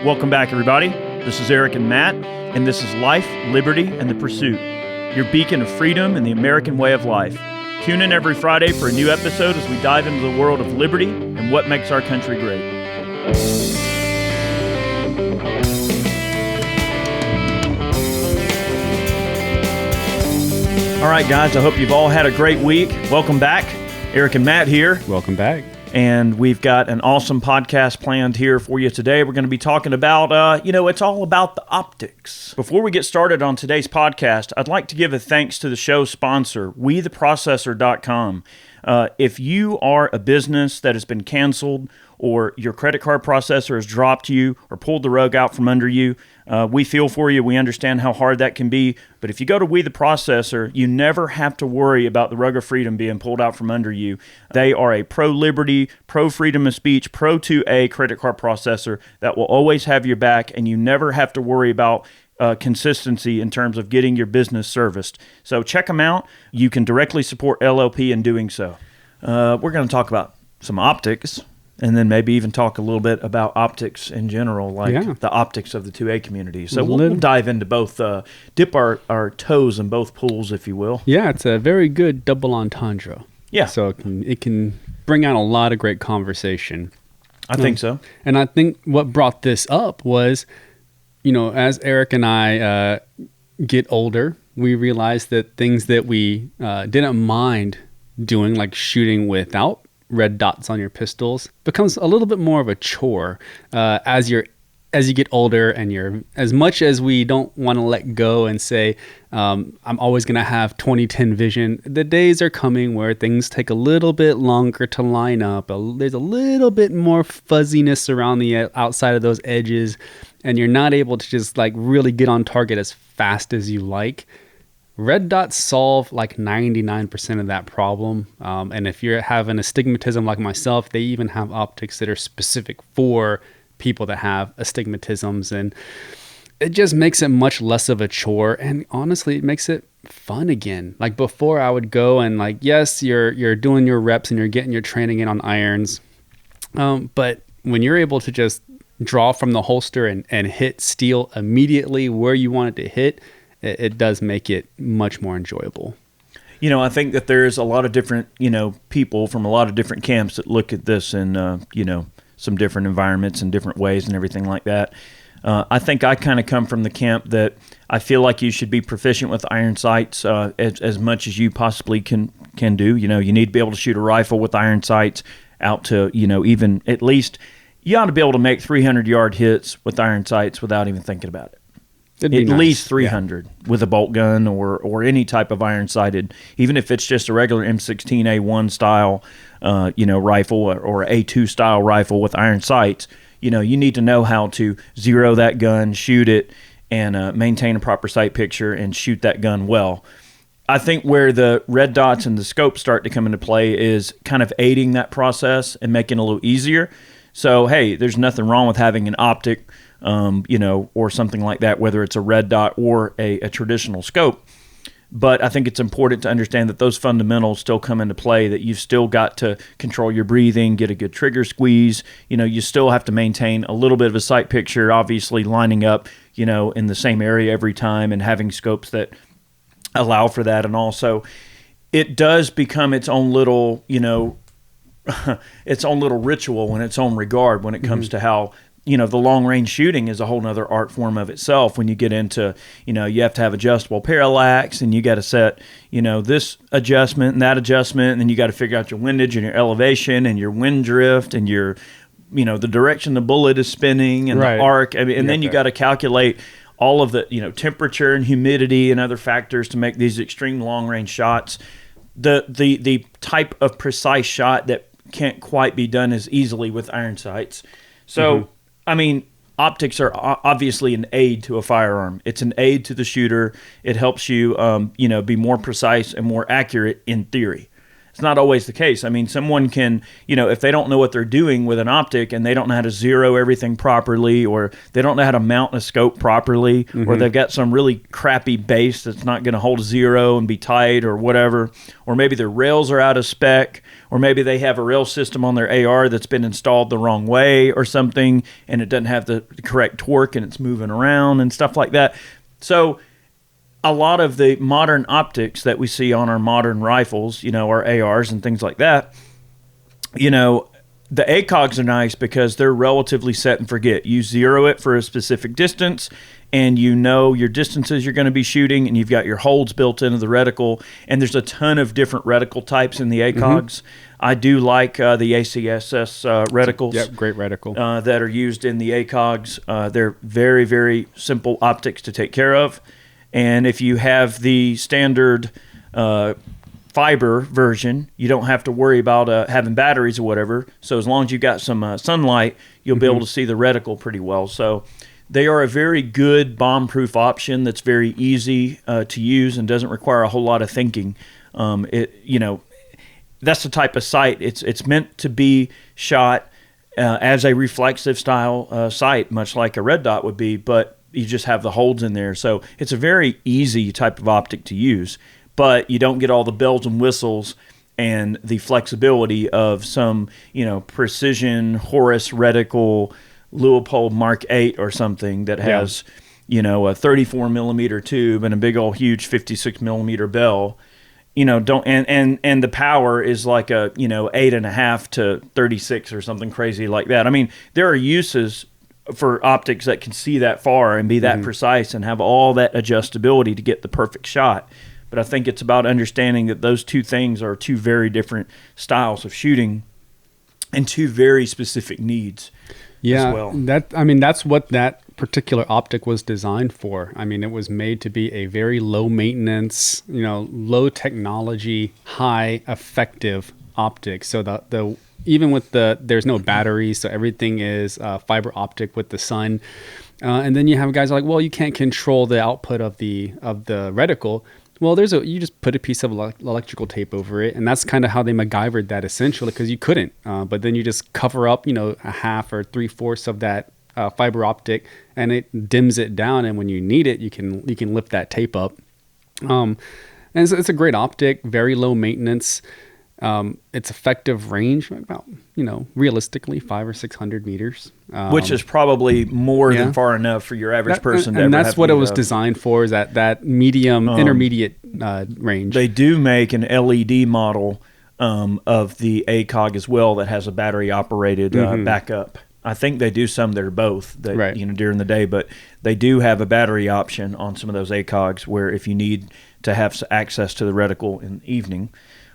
Welcome back, everybody. This is Eric and Matt, and this is Life, Liberty, and the Pursuit, your beacon of freedom and the American way of life. Tune in every Friday for a new episode as we dive into the world of liberty and what makes our country great. All right, guys, I hope you've all had a great week. Welcome back. Eric and Matt here. Welcome back. And we've got an awesome podcast planned here for you today. We're going to be talking about, it's all about the optics. Before we get started on today's podcast, I'd like to give a thanks to the show's sponsor, WeTheProcessor.com. If you are a business that has been canceled or your credit card processor has dropped you or pulled the rug out from under you, we feel for you. We understand how hard that can be. But if you go to We The Processor, you never have to worry about the rug of freedom being pulled out from under you. They are a pro-liberty, pro-freedom of speech, pro-2A credit card processor that will always have your back, and you never have to worry about consistency in terms of getting your business serviced. So check them out. You can directly support LLP in doing so. We're going to talk about some optics, and then maybe even talk a little bit about optics in general, like the optics of the 2A community. So we'll dive into both, dip our toes in both pools, if you will. Yeah, it's a very good double entendre. Yeah. So it can bring out a lot of great conversation. I think so. And I think what brought this up was, as Eric and I get older, we realize that things that we didn't mind doing, like shooting without red dots on your pistols, becomes a little bit more of a chore as you get older, and as much as we don't want to let go and say I'm always going to have 20/10 vision, the days are coming where things take a little bit longer to line up. There's a little bit more fuzziness around the outside of those edges, and you're not able to just like really get on target as fast as you like. Red dots solve like 99% of that problem. And if you're having astigmatism like myself, they even have optics that are specific for people that have astigmatisms. And it just makes it much less of a chore. And honestly, it makes it fun again. Like before, I would go and like, yes, you're doing your reps and you're getting your training in on irons. But when you're able to just draw from the holster and hit steel immediately where you want it to hit, it does make it much more enjoyable. I think that there's a lot of different, people from a lot of different camps that look at this in, some different environments and different ways and everything like that. I think I kind of come from the camp that I feel like you should be proficient with iron sights as much as you possibly can do. You need to be able to shoot a rifle with iron sights out to, even at least you ought to be able to make 300-yard hits with iron sights without even thinking about it. At least 300 with a bolt gun or any type of iron-sighted, even if it's just a regular M16A1 style, rifle or A2 style rifle with iron sights. You need to know how to zero that gun, shoot it, and maintain a proper sight picture and shoot that gun well. I think where the red dots and the scope start to come into play is kind of aiding that process and making it a little easier. So, hey, there's nothing wrong with having an optic, or something like that, whether it's a red dot or a traditional scope. But I think it's important to understand that those fundamentals still come into play, that you've still got to control your breathing, get a good trigger squeeze. You still have to maintain a little bit of a sight picture, obviously lining up, in the same area every time and having scopes that allow for that. And also, it does become its own little, its own little ritual in its own regard when it comes to how, the long-range shooting is a whole nother art form of itself. When you get into, you have to have adjustable parallax, and you got to set, this adjustment and that adjustment, and then you got to figure out your windage and your elevation and your wind drift and your, the direction the bullet is spinning and the arc. And then you got to calculate all of the, temperature and humidity and other factors to make these extreme long-range shots. The type of precise shot that can't quite be done as easily with iron sights. So, optics are obviously an aid to a firearm. It's an aid to the shooter. It helps you, be more precise and more accurate in theory. it's not always the case. I mean, someone can, if they don't know what they're doing with an optic and they don't know how to zero everything properly, or they don't know how to mount a scope properly, or they've got some really crappy base that's not going to hold zero and be tight or whatever, or maybe their rails are out of spec, or maybe they have a rail system on their AR that's been installed the wrong way or something, and it doesn't have the correct torque and it's moving around and stuff like that. So a lot of the modern optics that we see on our modern rifles, our ARs and things like that, the ACOGs are nice because they're relatively set and forget. You zero it for a specific distance, and your distances you're going to be shooting, and you've got your holds built into the reticle, and there's a ton of different reticle types in the ACOGs. I do like the ACSS reticles. Yep, great reticle. That are used in the ACOGs. They're very, very simple optics to take care of. And if you have the standard fiber version, you don't have to worry about having batteries or whatever. So as long as you've got some sunlight, you'll be able to see the reticle pretty well. So they are a very good bomb-proof option that's very easy to use and doesn't require a whole lot of thinking. That's the type of sight. It's meant to be shot as a reflexive style sight, much like a red dot would be, but you just have the holds in there. So it's a very easy type of optic to use, but you don't get all the bells and whistles and the flexibility of some, precision Horus reticle Leupold Mark 8 or something that has, a 34 millimeter tube and a big old huge 56 millimeter bell. And the power is like a 8.5 to 36 or something crazy like that. I mean, there are uses for optics that can see that far and be that precise and have all that adjustability to get the perfect shot. But I think it's about understanding that those two things are two very different styles of shooting and two very specific needs as well. That's what that particular optic was designed for. I mean, it was made to be a very low maintenance, low technology, high effective optic. So the even with there's no batteries, so everything is fiber optic with the sun. And then you have guys like, well, you can't control the output of the reticle. Well, you just put a piece of electrical tape over it, and that's kind of how they MacGyvered that essentially, because you couldn't. But then you just cover up, a half or 3/4 of that fiber optic, and it dims it down. And when you need it, you can lift that tape up. And it's a great optic, very low maintenance. Its effective range about realistically 500 or 600 meters, which is probably more than far enough for your average person to ever and that's have what to it was designed for, is that medium intermediate range. They do make an LED model of the ACOG as well that has a battery operated backup. I think they do some that are both during the day, but they do have a battery option on some of those ACOGs where if you need to have access to the reticle in the evening,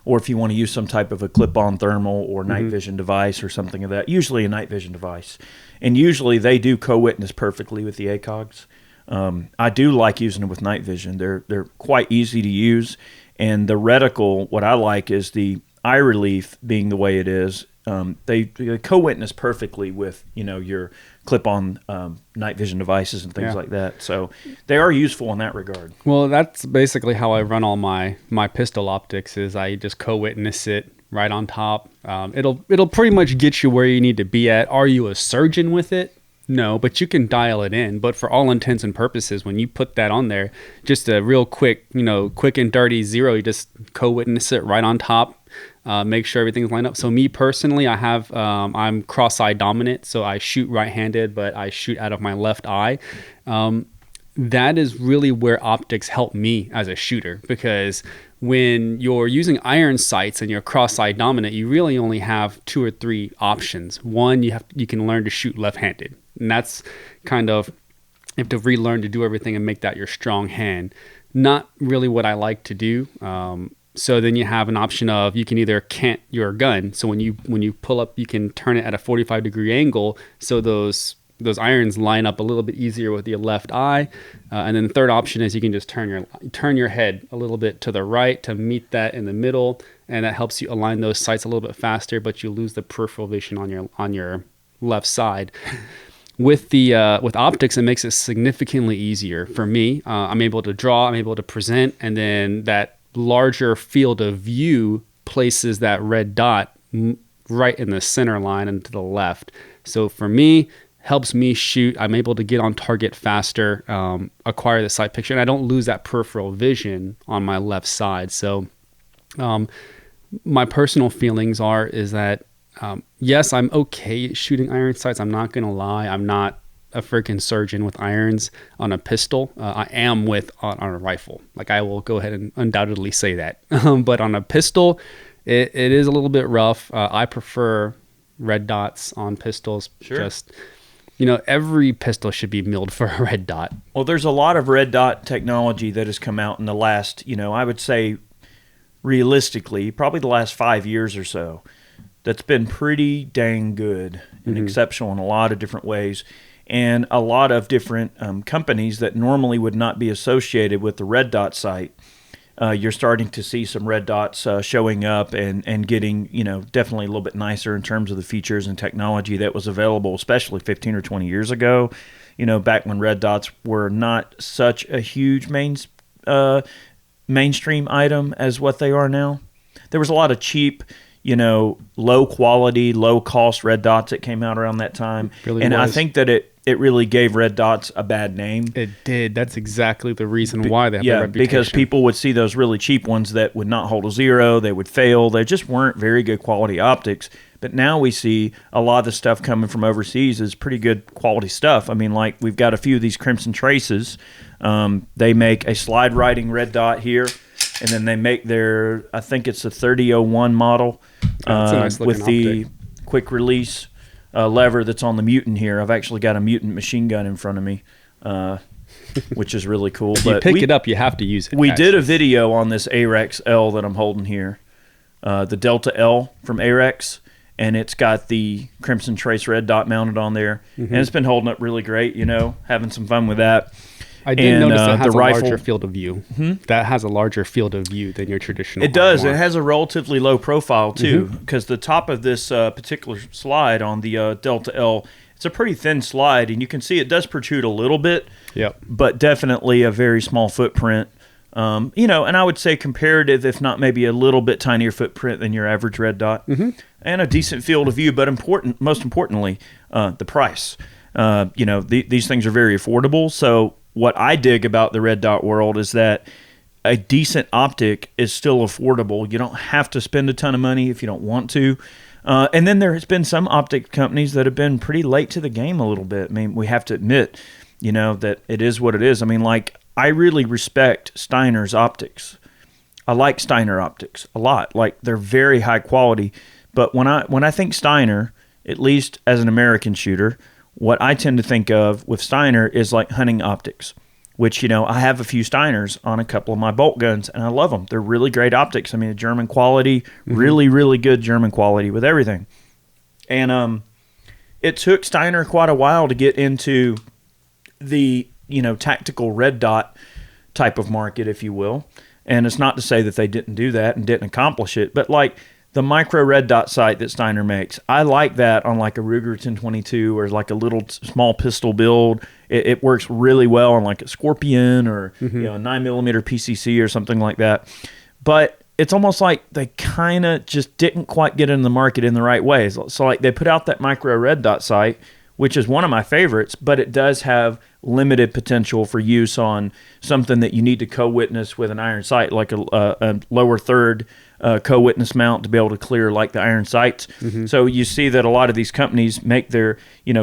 or if you want to use some type of a clip-on thermal or night vision device or something of that, usually a night vision device. And usually they do co-witness perfectly with the ACOGs. I do like using them with night vision. They're quite easy to use. And the reticle, what I like is the eye relief being the way it is. They co-witness perfectly with, your clip-on night vision devices and things like that. So they are useful in that regard. Well, that's basically how I run all my pistol optics, is I just co-witness it right on top. It'll pretty much get you where you need to be at. Are you a surgeon with it? No, but you can dial it in. But for all intents and purposes, when you put that on there, just a real quick and dirty zero, you just co-witness it right on top. Make sure everything's lined up. So me personally, I'm cross-eye dominant, so I shoot right-handed, but I shoot out of my left eye. That is really where optics help me as a shooter, because when you're using iron sights and you're cross-eye dominant, you really only have 2 or 3 options. One, you can learn to shoot left-handed, and that's kind of, you have to relearn to do everything and make that your strong hand. Not really what I like to do. So then you have an option of, you can either cant your gun. So when you pull up, you can turn it at a 45-degree angle, so those irons line up a little bit easier with your left eye. And then the third option is you can just turn your head a little bit to the right to meet that in the middle, and that helps you align those sights a little bit faster, but you lose the peripheral vision on your left side. With optics, it makes it significantly easier for me. I'm able to draw, I'm able to present, and then that larger field of view places that red dot right in the center line and to the left. So for me, helps me shoot. I'm able to get on target faster, acquire the sight picture, and I don't lose that peripheral vision on my left side. So my personal feelings is that, yes, I'm okay at shooting iron sights. I'm not going to lie. I'm not a freaking surgeon with irons on a pistol. I am on a rifle. Like, I will go ahead and undoubtedly say that. But on a pistol, it is a little bit rough. I prefer red dots on pistols. Sure. Just, every pistol should be milled for a red dot. Well, there's a lot of red dot technology that has come out in the last, I would say realistically, probably the last 5 years or so, that's been pretty dang good and exceptional in a lot of different ways. And a lot of different companies that normally would not be associated with the red dot sight, you're starting to see some red dots showing up and getting, definitely a little bit nicer in terms of the features and technology that was available, especially 15 or 20 years ago, back when red dots were not such a huge mainstream item as what they are now. There was a lot of cheap, low quality, low cost red dots that came out around that time. Really and was. I think that it really gave red dots a bad name. It did. That's exactly the reason why they have a reputation. Because people would see those really cheap ones that would not hold a zero. They would fail. They just weren't very good quality optics. But now we see a lot of the stuff coming from overseas is pretty good quality stuff. I mean, like, we've got a few of these Crimson Traces. They make a slide writing red dot here, and then they make their, I think it's a 3001 model That's a nice looking with the optic. quick release lever that's on the Mutant here. I've actually got a Mutant machine gun in front of me, which is really cool. If you pick it up, you have to use it. We did a video on this Arex L that I'm holding here, the Delta L from Arex, and it's got the Crimson Trace red dot mounted on there, and it's been holding up really great, having some fun with that. I did notice it has the a rifle, larger field of view. That has a larger field of view than your traditional. It does. R1. It has a relatively low profile, too, because the top of this particular slide on the Delta L, it's a pretty thin slide, and you can see it does protrude a little bit, but definitely a very small footprint. And I would say comparative, if not maybe a little bit tinier footprint than your average red dot, and a decent field of view. But most importantly, the price. These things are very affordable. So what I dig about the red dot world is that a decent optic is still affordable. You don't have to spend a ton of money if you don't want to. And then there has been some optic companies that have been pretty late to the game a little bit. I mean, we have to admit, that it is what it is. I mean, like, I really respect Steiner's optics. I like Steiner optics a lot. Like, they're very high quality. But when I think Steiner, at least as an American shooter, what I tend to think of with Steiner is like hunting optics, which, I have a few Steiners on a couple of my bolt guns, and I love them. They're really great optics. I mean, German quality, really, really good German quality with everything. And it took Steiner quite a while to get into the, tactical red dot type of market, if you will. And it's not to say that they didn't do that and didn't accomplish it, but like the micro red dot sight that Steiner makes, I like that on like a Ruger 1022 or like a little small pistol build. It works really well on like a Scorpion or a 9mm PCC or something like that. But it's almost like they kind of just didn't quite get in the market in the right ways. So like they put out that micro red dot sight, which is one of my favorites, but it does have limited potential for use on something that you need to co-witness with an iron sight, like a lower third co-witness mount to be able to clear like the iron sights. So you see that a lot of these companies make their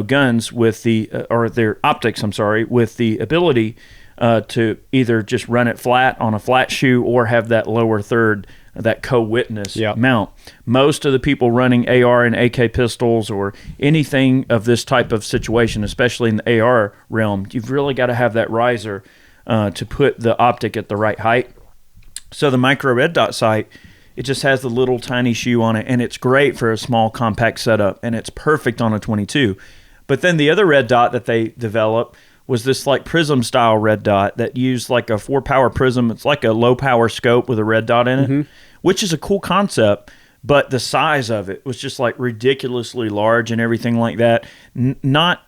guns with or their optics, with the ability to either just run it flat on a flat shoe or have that lower third, that co-witness mount. Most of the people running AR and AK pistols or anything of this type of situation, especially in the AR realm, you've really got to have that riser to put the optic at the right height. So the micro red dot sight, it just has the little tiny shoe on it, and it's great for a small compact setup, and it's perfect on a 22. But then the other red dot that they developed was this like prism style red dot that used like a 4-power prism. It's like a low power scope with a red dot in it, which is a cool concept, but the size of it was just like ridiculously large and everything like that. Not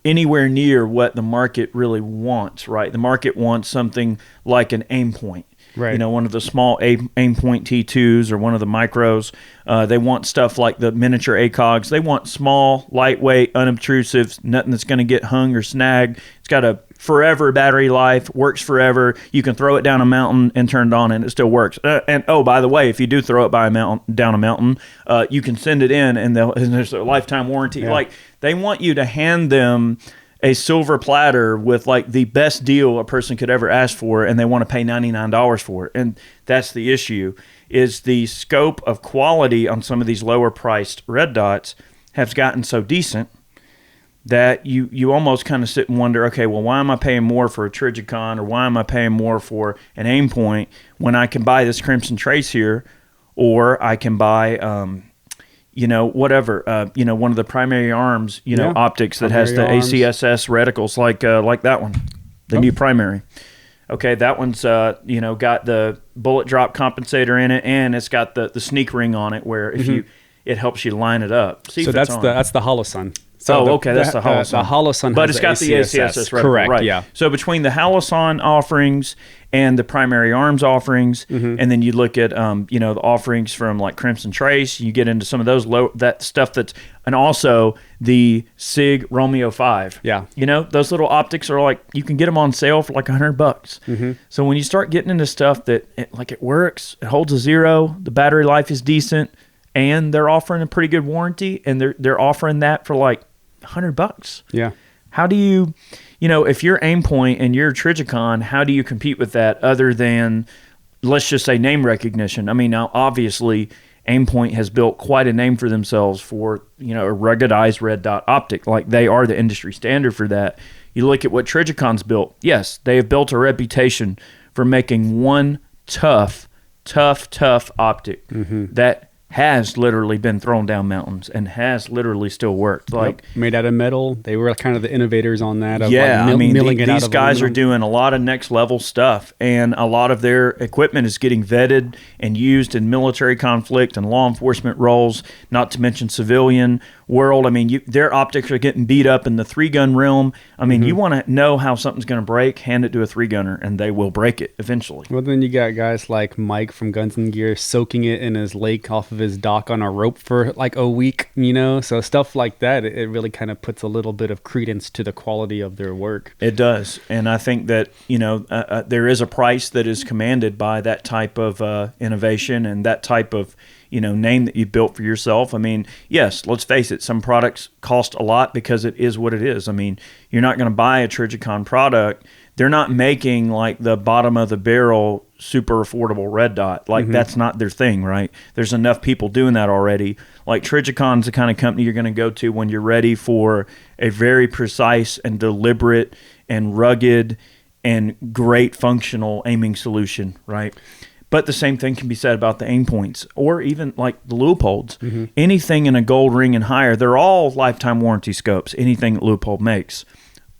anywhere near what the market really wants, right? The market wants something like an aim point. Right. One of the small aim point T2s or one of the micros. They want stuff like the miniature ACOGs. They want small, lightweight, unobtrusive, nothing that's going to get hung or snagged. It's got a forever battery life, works forever. You can throw it down a mountain and turn it on and it still works. And oh, by the way, if you do throw it down a mountain, you can send it in and there's a lifetime warranty. Yeah. Like, they want you to hand them a silver platter with like the best deal a person could ever ask for, and they want to pay $99 for it. And that's the issue, is the scope of quality on some of these lower priced red dots has gotten so decent that you almost kind of sit and wonder, okay, well, why am I paying more for a Trigicon, or why am I paying more for an aim point when I can buy this Crimson Trace here, or I can buy whatever, one of the primary arms, optics that has the ACSS reticles like that one, the new primary. Okay, that one's got the bullet drop compensator in it, and it's got the sneak ring on it where if it helps you line it up. See, so that's the Holosun. So that's the Holosun. The Holosun, but it's got the ACSS reticle. Correct. Right. Yeah. So between the Holosun offerings and the primary arms offerings, and then you look at the offerings from like Crimson Trace, you get into some of those that stuff and also the SIG Romeo 5. Yeah. Those little optics are like, you can get them on sale for like $100. So when you start getting into stuff that it works, it holds a zero, the battery life is decent, and they're offering a pretty good warranty, and they're offering that for like $100. Yeah. How do you, if you're Aimpoint and you're Trigicon, how do you compete with that other than, let's just say, name recognition? I mean, now obviously Aimpoint has built quite a name for themselves for, a ruggedized red dot optic. Like, they are the industry standard for that. You look at what Trigicon's built. Yes, they have built a reputation for making one tough optic that has literally been thrown down mountains and has literally still worked. Like, made out of metal. They were kind of the innovators on that. These guys are doing a lot of next level stuff, and a lot of their equipment is getting vetted and used in military conflict and law enforcement roles, not to mention civilian world. I mean, their optics are getting beat up in the 3-gun realm. I mean, you want to know how something's going to break, hand it to a 3-gunner, and they will break it eventually. Well, then you got guys like Mike from Guns and Gear soaking it in his lake off of his dock on a rope for like a week, so stuff like that. It really kind of puts a little bit of credence to the quality of their work. It does. And I think that, there is a price that is commanded by that type of innovation and that type of name that you built for yourself. I mean, yes, let's face it, some products cost a lot because it is what it is. I mean, you're not going to buy a Trigicon product. They're not making like the bottom of the barrel super affordable red dot. Like, that's not their thing, right? There's enough people doing that already. Like, Trigicon's the kind of company you're going to go to when you're ready for a very precise and deliberate and rugged and great functional aiming solution, right? But the same thing can be said about the aim points, or even like the Leupolds. Anything in a gold ring and higher, they're all lifetime warranty scopes, anything that Leupold makes.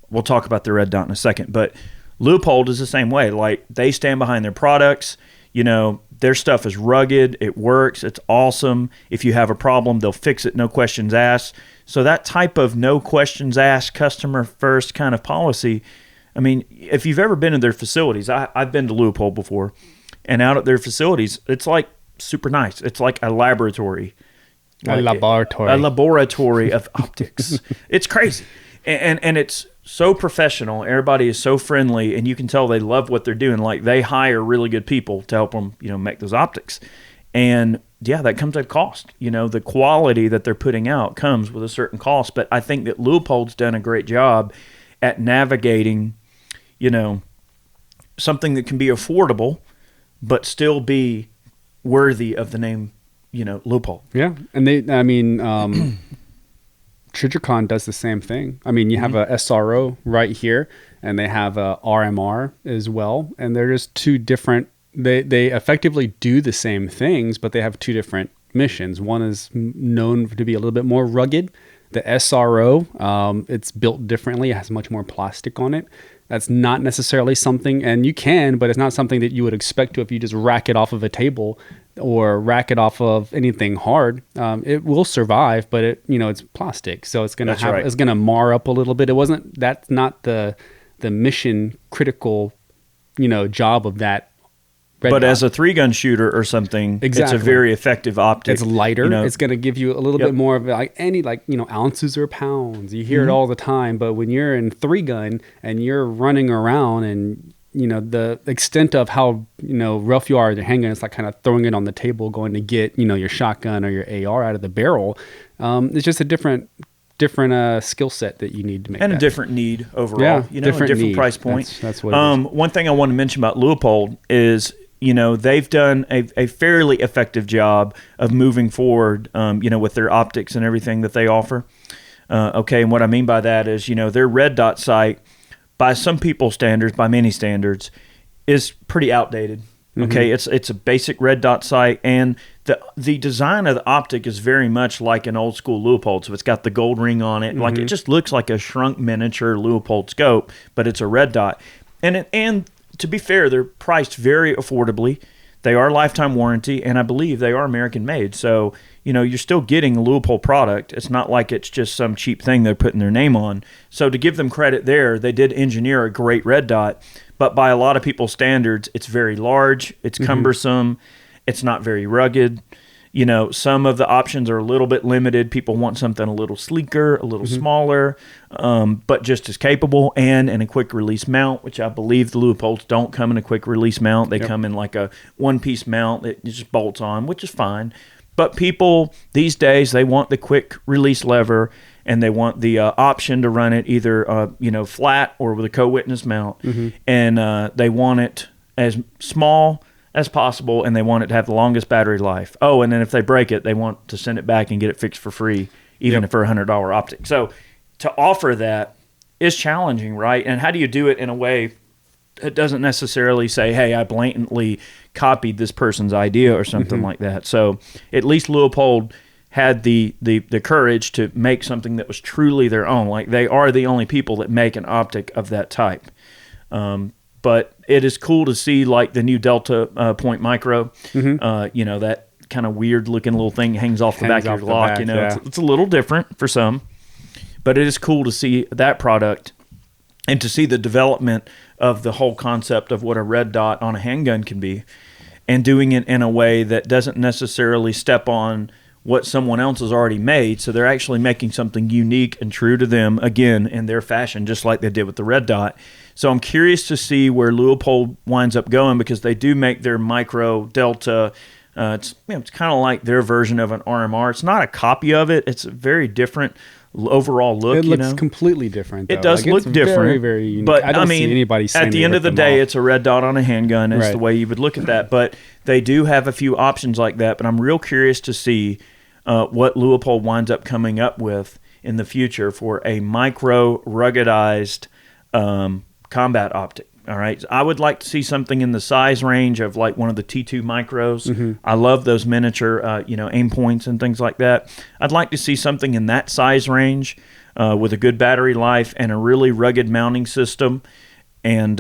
We'll talk about the red dot in a second, but Leupold is the same way. Like, they stand behind their products. Their stuff is rugged. It works. It's awesome. If you have a problem, they'll fix it, no questions asked. So that type of no questions asked, customer first kind of policy, I mean, if you've ever been to their facilities, I've been to Leupold before, and out at their facilities, it's like super nice. It's like a laboratory. A laboratory of optics. It's crazy. And it's so professional. Everybody is so friendly, and you can tell they love what they're doing. Like, they hire really good people to help them, make those optics. And yeah, that comes at cost. The quality that they're putting out comes with a certain cost. But I think that Leupold's done a great job at navigating, something that can be affordable, but still be worthy of the name, Leupold. Yeah. And Trigicon does the same thing. I mean, you have a SRO right here, and they have a RMR as well. And they're just two different, they effectively do the same things, but they have two different missions. One is known to be a little bit more rugged. The SRO, it's built differently. It has much more plastic on it. That's not necessarily something, and you can, but it's not something that you would expect to if you just rack it off of a table or rack it off of anything hard. It will survive, but it's plastic, so it's gonna it's gonna mar up a little bit. That's not the mission critical, job of that red but dot. as a 3-gun shooter or something, it's a very effective optic. It's lighter. You know? It's going to give you a little bit more of like ounces or pounds. You hear it all the time, but when you're in 3-gun and you're running around and the extent of how rough you are with your handgun, it's like kind of throwing it on the table, going to get your shotgun or your AR out of the barrel. It's just a different skill set that you need to make, and a different need overall. Yeah, a different price point. That's what it is. One thing I want to mention about Leupold is they've done a fairly effective job of moving forward. With their optics and everything that they offer. And what I mean by that is their red dot sight, by some people's standards, by many standards, is pretty outdated. Okay, it's a basic red dot sight, and the design of the optic is very much like an old school Leupold. So it's got the gold ring on it, like it just looks like a shrunk miniature Leupold scope, but it's a red dot. And to be fair, they're priced very affordably. They are lifetime warranty, and I believe they are American made. So you're still getting a Leupold product. It's not like it's just some cheap thing they're putting their name on. So to give them credit there, they did engineer a great red dot. But by a lot of people's standards, it's very large, it's cumbersome, it's not very rugged. Some of the options are a little bit limited. People want something a little sleeker, a little smaller, but just as capable, and in a quick release mount, which I believe the Leupolds don't come in a quick release mount. They come in like a one-piece mount that just bolts on, which is fine. But people these days, they want the quick release lever, and they want the option to run it either flat or with a co-witness mount, and they want it as small as possible, and they want it to have the longest battery life. Oh, and then if they break it, they want to send it back and get it fixed for free, even for a $100 optic. So to offer that is challenging, right? And how do you do it in a way that doesn't necessarily say, hey, I blatantly copied this person's idea or something like that? So at least Leupold had the courage to make something that was truly their own. Like, they are the only people that make an optic of that type. But it is cool to see, like, the new Delta Point Micro. That kind of weird looking little thing hangs off the back of your Glock. It's a little different for some, but it is cool to see that product and to see the development of the whole concept of what a red dot on a handgun can be, and doing it in a way that doesn't necessarily step on what someone else has already made. So they're actually making something unique and true to them, again, in their fashion, just like they did with the red dot. So I'm curious to see where Leupold winds up going, because they do make their Micro Delta. It's kind of like their version of an RMR. It's not a copy of it. It's a very different overall look. It looks completely different, though. It does look different. Very, very unique. But I don't see anybody saying at the end of the day, it's a red dot on a handgun. Is the way you would look at that. But they do have a few options like that. But I'm real curious to see what Leupold winds up coming up with in the future for a micro ruggedized combat optic. All right, I would like to see something in the size range of like one of the T2 micros. I love those miniature, aim points and things like that. I'd like to see something in that size range with a good battery life and a really rugged mounting system, and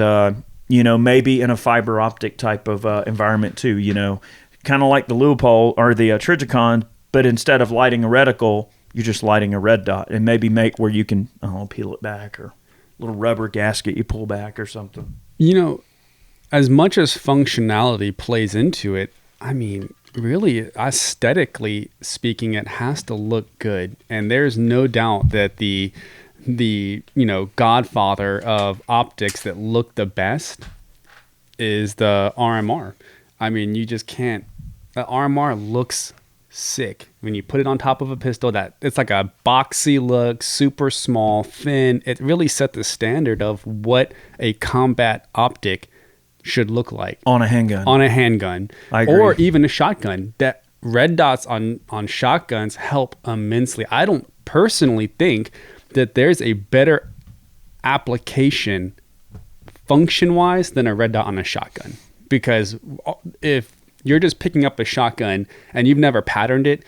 maybe in a fiber optic type of environment too. Kind of like the Leupold or the Trijicon, but instead of lighting a reticle, you're just lighting a red dot, and maybe make where you can peel it back, or little rubber gasket you pull back or something. As much as functionality plays into it, I mean, really aesthetically speaking, it has to look good. And there's no doubt that the godfather of optics that look the best is the RMR. I mean, you just can't. The RMR looks sick when you put it on top of a pistol. That it's like a boxy look, super small, thin. It really set the standard of what a combat optic should look like on a handgun. I agree. Or even a shotgun. That red dots on shotguns help immensely. I don't personally think that there's a better application function wise than a red dot on a shotgun, because if you're just picking up a shotgun and you've never patterned it,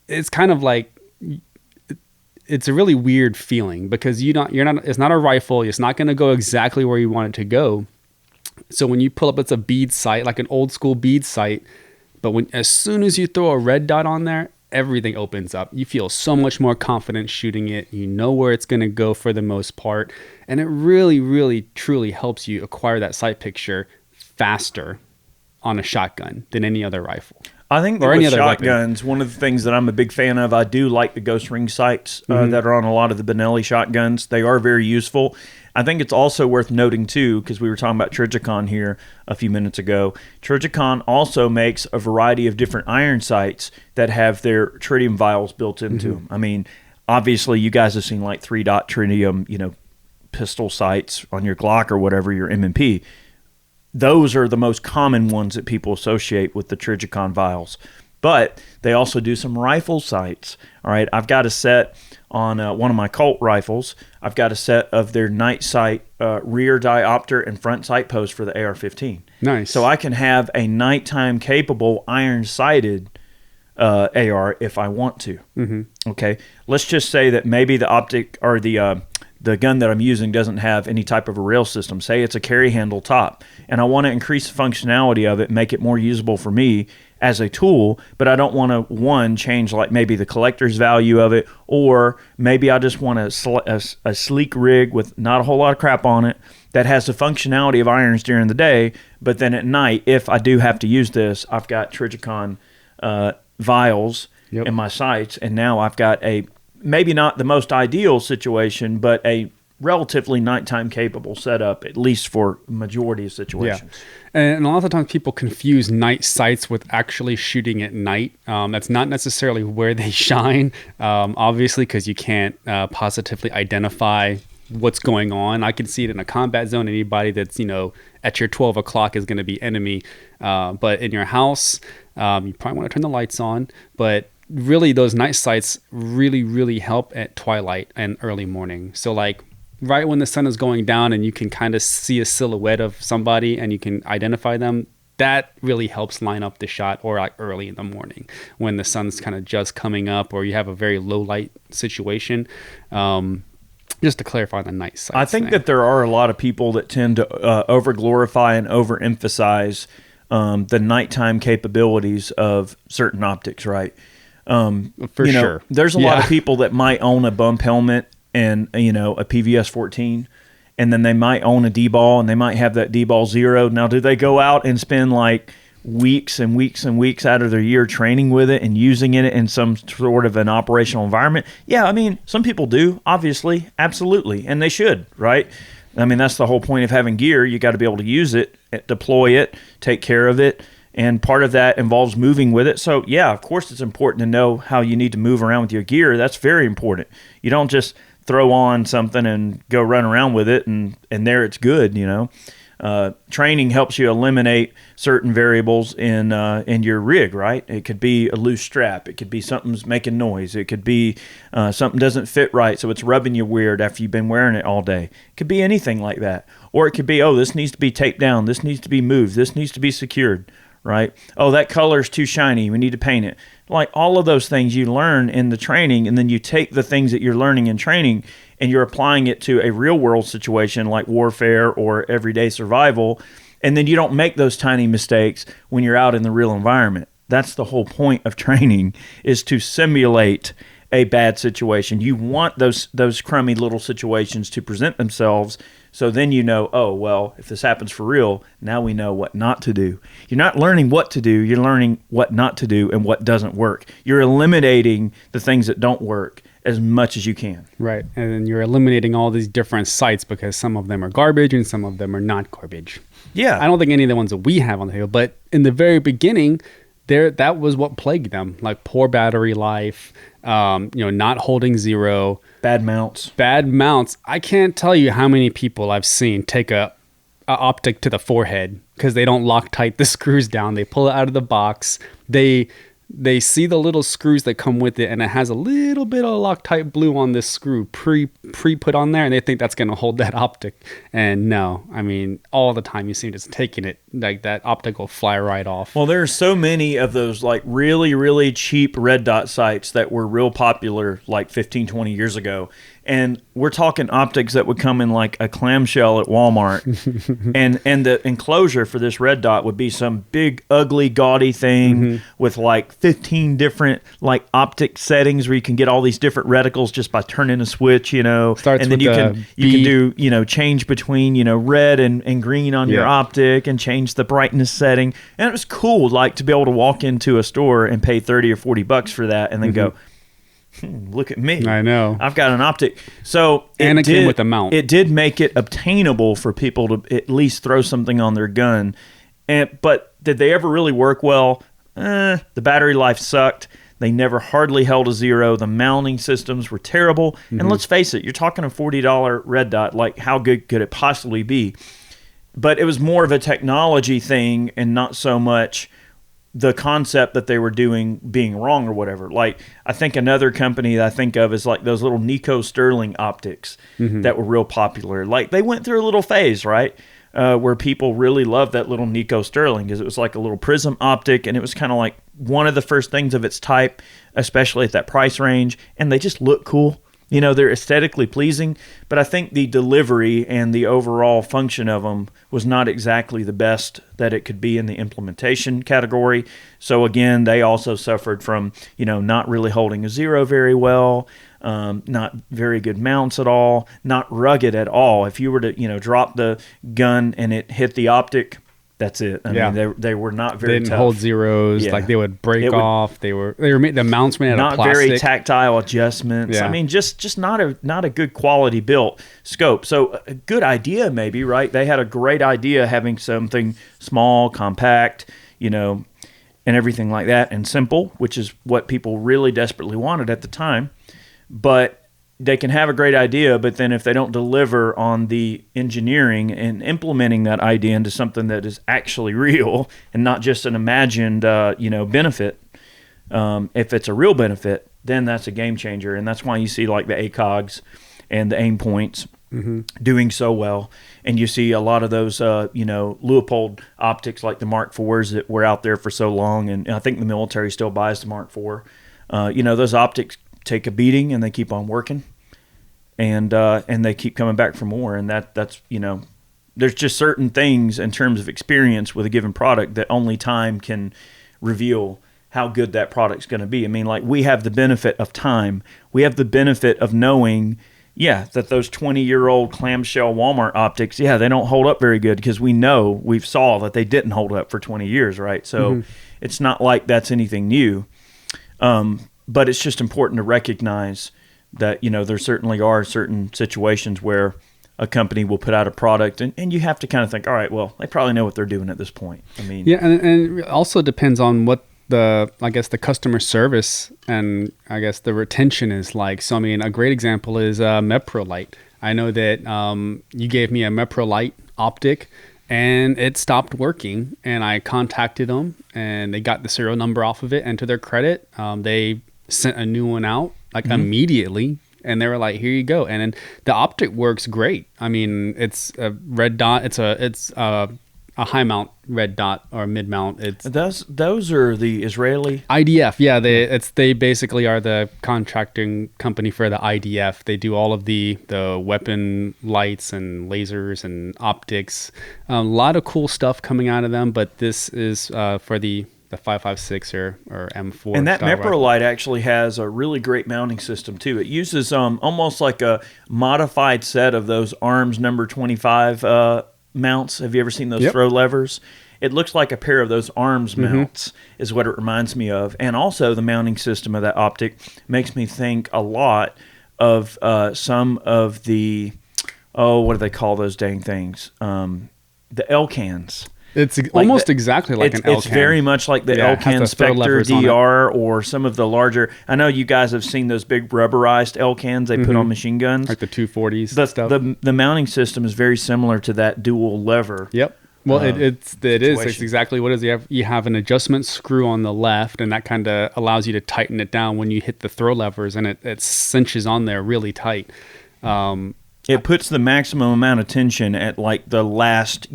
it's kind of like, it's a really weird feeling, because it's not a rifle. It's not going to go exactly where you want it to go. So when you pull up, it's a bead sight, like an old school bead sight. But as soon as you throw a red dot on there, everything opens up. You feel so much more confident shooting it. You know where it's going to go for the most part. And it really, really, truly helps you acquire that sight picture faster on a shotgun than any other rifle. I think that with shotguns, one of the things that I'm a big fan of, I do like the ghost ring sights that are on a lot of the Benelli shotguns. They are very useful. I think it's also worth noting, too, because we were talking about Trijicon here a few minutes ago. Trijicon also makes a variety of different iron sights that have their tritium vials built into them. I mean, obviously, you guys have seen like 3-dot tritium, pistol sights on your Glock or whatever, your M&P. Those are the most common ones that people associate with the Trijicon vials. But they also do some rifle sights. All right, I've got a set on one of my Colt rifles. I've got a set of their night sight rear diopter and front sight post for the AR-15. Nice. So I can have a nighttime capable iron sighted AR if I want to. Okay, let's just say that maybe the Optic or the gun that I'm using doesn't have any type of a rail system. Say it's a carry handle top, and I want to increase the functionality of it, make it more usable for me as a tool, but I don't want to, change like maybe the collector's value of it, or maybe I just want a sleek rig with not a whole lot of crap on it that has the functionality of irons during the day, but then at night, if I do have to use this, I've got Trijicon vials in my sights, and now I've got a maybe not the most ideal situation, but a relatively nighttime capable setup, at least for majority of situations. Yeah. And a lot of times people confuse night sights with actually shooting at night. That's not necessarily where they shine, obviously, because you can't positively identify what's going on. I can see it in a combat zone. Anybody that's, at your 12 o'clock is going to be enemy. But in your house, you probably want to turn the lights on, but really those night sights really help at twilight and early morning. So like right when the sun is going down and you can kind of see a silhouette of somebody and you can identify them, that really helps line up the shot, or like early in the morning when the sun's kind of just coming up or you have a very low light situation. Just to clarify the night sights. I think that there are a lot of people that tend to over glorify and overemphasize the nighttime capabilities of certain optics, right? For sure. There's a lot of people that might own a bump helmet and, a PVS 14, and then they might own a D-ball and they might have that D-ball 0. Now, do they go out and spend like weeks and weeks and weeks out of their year training with it and using it in some sort of an operational environment? Yeah, I mean, some people do, obviously, absolutely, and they should, right? I mean, that's the whole point of having gear. You got to be able to use it, deploy it, take care of it. And part of that involves moving with it. So, yeah, of course it's important to know how you need to move around with your gear. That's very important. You don't just throw on something and go run around with it and there it's good, Training helps you eliminate certain variables in your rig, right? It could be a loose strap. It could be something's making noise. It could be something doesn't fit right, so it's rubbing you weird after you've been wearing it all day. It could be anything like that. Or it could be, this needs to be taped down. This needs to be moved. This needs to be secured. Right? That color's too shiny. We need to paint it. Like all of those things you learn in the training, and then you take the things that you're learning in training and you're applying it to a real world situation like warfare or everyday survival, and then you don't make those tiny mistakes when you're out in the real environment. That's the whole point of training, is to simulate a bad situation. You want those crummy little situations to present themselves, so then if this happens for real, now we know what not to do. You're not learning what to do, you're learning what not to do and what doesn't work. You're eliminating the things that don't work as much as you can. Right, and then you're eliminating all these different sites because some of them are garbage and some of them are not garbage. Yeah. I don't think any of the ones that we have on the table, but in the very beginning, that was what plagued them, like poor battery life, not holding zero, bad mounts. I can't tell you how many people I've seen take a optic to the forehead because they don't lock tight the screws down. They pull it out of the box. They see the little screws that come with it, and it has a little bit of Loctite blue on this screw pre put on there, and they think that's going to hold that optic. And no, I mean, all the time you see them just taking it, like that optic will fly right off. Well, there's so many of those like really, really cheap red dot sights that were real popular like 15, 20 years ago. And we're talking optics that would come in like a clamshell at Walmart. and the enclosure for this red dot would be some big, ugly, gaudy thing with like 15 different like optic settings where you can get all these different reticles just by turning a switch, and then you can do, change between, red and green on your optic and change the brightness setting. And it was cool, like to be able to walk into a store and pay 30 or 40 bucks for that and then go, look at me. I know. I've got an optic. So it came with a mount. It did make it obtainable for people to at least throw something on their gun. But did they ever really work well? The battery life sucked. They never hardly held a zero. The mounting systems were terrible. And let's face it, you're talking a $40 red dot. Like, how good could it possibly be? But it was more of a technology thing and not so much the concept that they were doing being wrong or whatever. Like, I think another company that I think of is like those little Nico Sterling optics that were real popular. Like, they went through a little phase, right? Where people really loved that little Nico Sterling because it was like a little prism optic, and it was kind of like one of the first things of its type, especially at that price range. And they just look cool. They're aesthetically pleasing, but I think the delivery and the overall function of them was not exactly the best that it could be in the implementation category. So again, they also suffered from, not really holding a zero very well, not very good mounts at all, not rugged at all. If you were to, drop the gun and it hit the optic, that's it. I mean, they were not very They didn't tough. hold zeros. Like, they would break off. They were made, the mounts made out of plastic. Not very tactile adjustments. I mean, just not a good quality built scope. So a good idea maybe, right? They had a great idea having something small, compact, and everything like that, and simple, which is what people really desperately wanted at the time. But they can have a great idea, but then if they don't deliver on the engineering and implementing that idea into something that is actually real and not just an imagined, benefit, if it's a real benefit, then that's a game changer. And that's why you see like the ACOGs and the aim points doing so well. And you see a lot of those, Leupold optics like the Mark IVs that were out there for so long. And I think the military still buys the Mark IV. Those optics take a beating and they keep on working. And they keep coming back for more, and that's there's just certain things in terms of experience with a given product that only time can reveal how good that product's going to be. I mean, like, we have the benefit of time, we have the benefit of knowing, that those 20-year-old clamshell Walmart optics, they don't hold up very good because we've saw that they didn't hold up for 20 years, right? So it's not like that's anything new, but it's just important to recognize that, there certainly are certain situations where a company will put out a product and you have to kind of think, all right, well, they probably know what they're doing at this point. I mean, and it also depends on what the customer service and I guess the retention is like. So, I mean, a great example is MeproLite. I know that you gave me a MeproLite optic and it stopped working, and I contacted them and they got the serial number off of it, and to their credit, they sent a new one out immediately, and they were like, here you go. And then the optic works great. I mean, it's a red dot. It's a high mount red dot or mid mount. It's those are the Israeli IDF. Yeah, they basically are the contracting company for the IDF. They do all of the weapon lights and lasers and optics. A lot of cool stuff coming out of them, but this is for the 5.56 or M4. And that MeproLite actually has a really great mounting system too. It uses almost like a modified set of those ARMS number 25 mounts. Have you ever seen those throw levers? It looks like a pair of those ARMS mounts is what it reminds me of. And also the mounting system of that optic makes me think a lot of some of the, what do they call those dang things? The LCANs. It's like almost exactly like an LCAN. It's very much like the LCAN Spectre DR or some of the larger. I know you guys have seen those big rubberized LCANs they put on machine guns. Like the 240s stuff. The mounting system is very similar to that dual lever. Yep. Well, it is. It's exactly what it is. You have an adjustment screw on the left, and that kind of allows you to tighten it down when you hit the throw levers, and it cinches on there really tight. It puts the maximum amount of tension at like the last,